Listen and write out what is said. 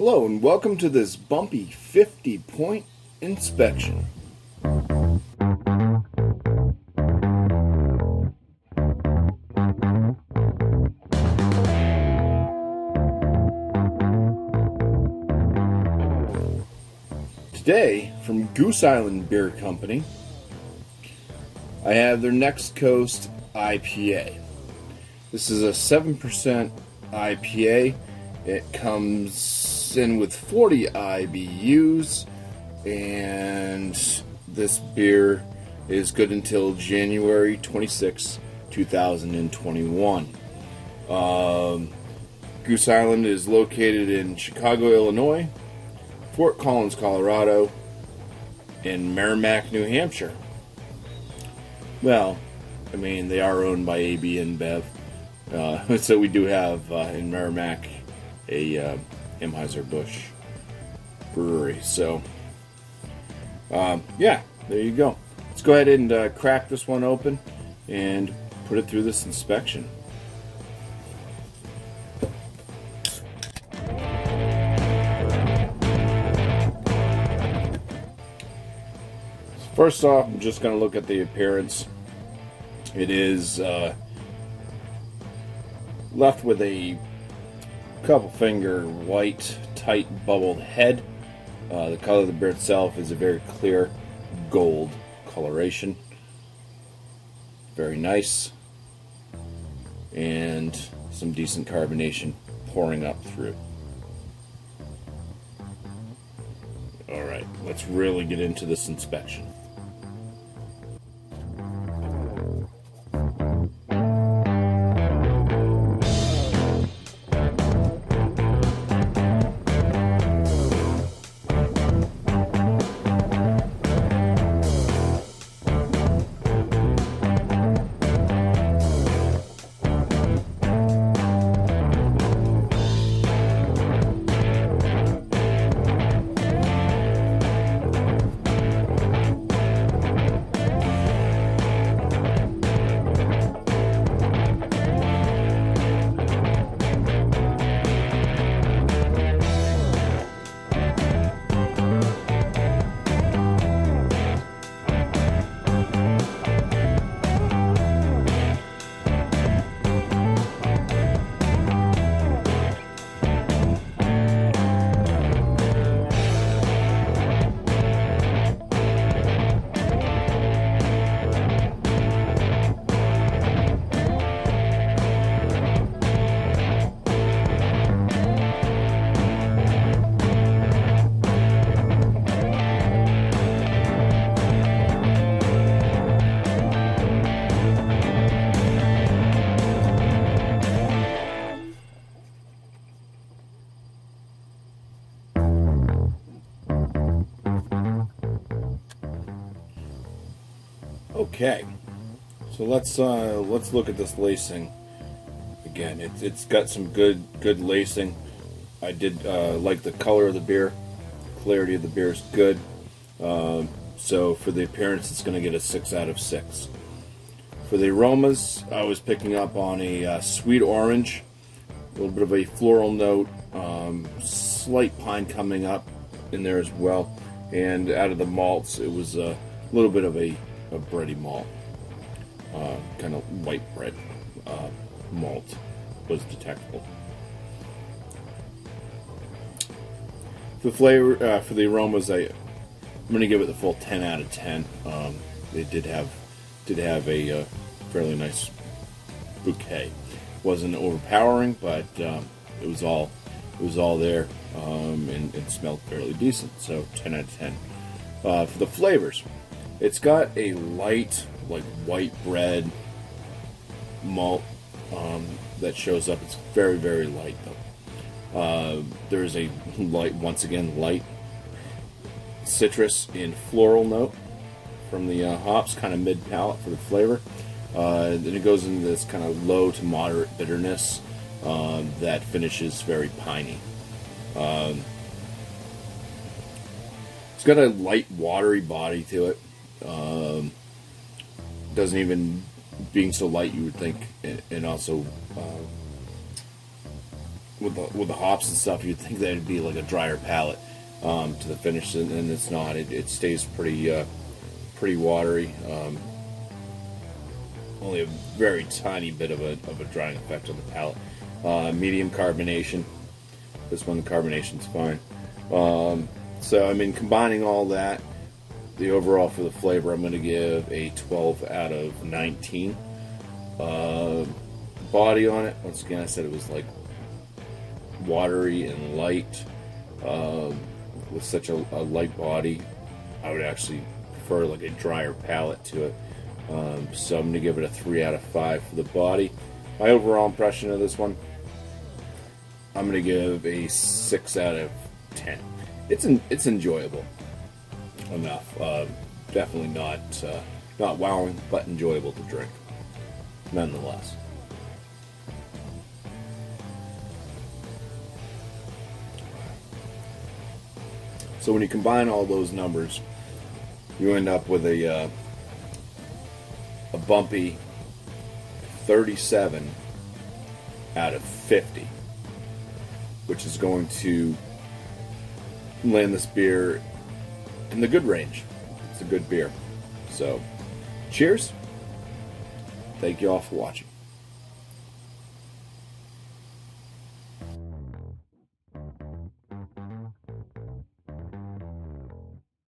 Hello and welcome to this BuMpY 50-point inspection. Today, from Goose Island Beer Company, I have their next Coast IPA. This is a 7% IPA. It comes in with 40 IBUs, and this beer is good until January 26, 2021. Goose Island is located in Chicago, Illinois, Fort Collins, Colorado, and Merrimack, New Hampshire. Well, I mean, they are owned by AB InBev, so we do have in Merrimack a Anheuser-Busch brewery. So, yeah, there you go. Let's go ahead and crack this one open and put it through this inspection. First off, I'm just going to look at the appearance. It is left with a couple finger white, tight, bubbled head. The color of the beer itself is a very clear gold coloration. Very nice. And some decent carbonation pouring up through. Alright, let's really get into this inspection. Okay, so let's look at this lacing again. It's got some good lacing. I did like the color of the beer. Clarity of the beer is good. So for the appearance, it's going to get a 6 out of 6. For the aromas, I was picking up on a sweet orange, a little bit of a floral note, slight pine coming up in there as well, and out of the malts, it was a little bit of a bready malt, kind of white bread malt was detectable. For the flavor, for the aromas, I'm going to give it the full 10 out of 10. It did have a fairly nice bouquet. Wasn't overpowering, but it was all there, and it smelled fairly decent. So 10 out of 10. For the flavors, it's got a light, like white bread malt that shows up. It's very, very light though. There's a light, once again, light citrus and floral note from the hops, kind of mid palate for the flavor. Then it goes into this kind of low to moderate bitterness that finishes very piney. It's got a light, watery body to it. Doesn't even, being so light, you would think, and also with the hops and stuff, you'd think that it'd be like a drier palate to the finish, and it's not. It stays pretty watery. Only a very tiny bit of a drying effect on the palate. Medium carbonation. This one, the carbonation's fine. So I mean, combining all that, the overall for the flavor, I'm going to give a 12 out of 19. Body on it, once again, I said it was like watery and light. With such a light body, I would actually prefer like a drier palate to it. So I'm going to give it a 3 out of 5 for the body. My overall impression of this one, I'm going to give a 6 out of 10. It's enjoyable enough. Definitely not wowing, but enjoyable to drink nonetheless. So when you combine all those numbers, you end up with a BuMpY 37 out of 50, which is going to land this beer in the good range. It's a good beer. So, cheers. Thank you all for watching.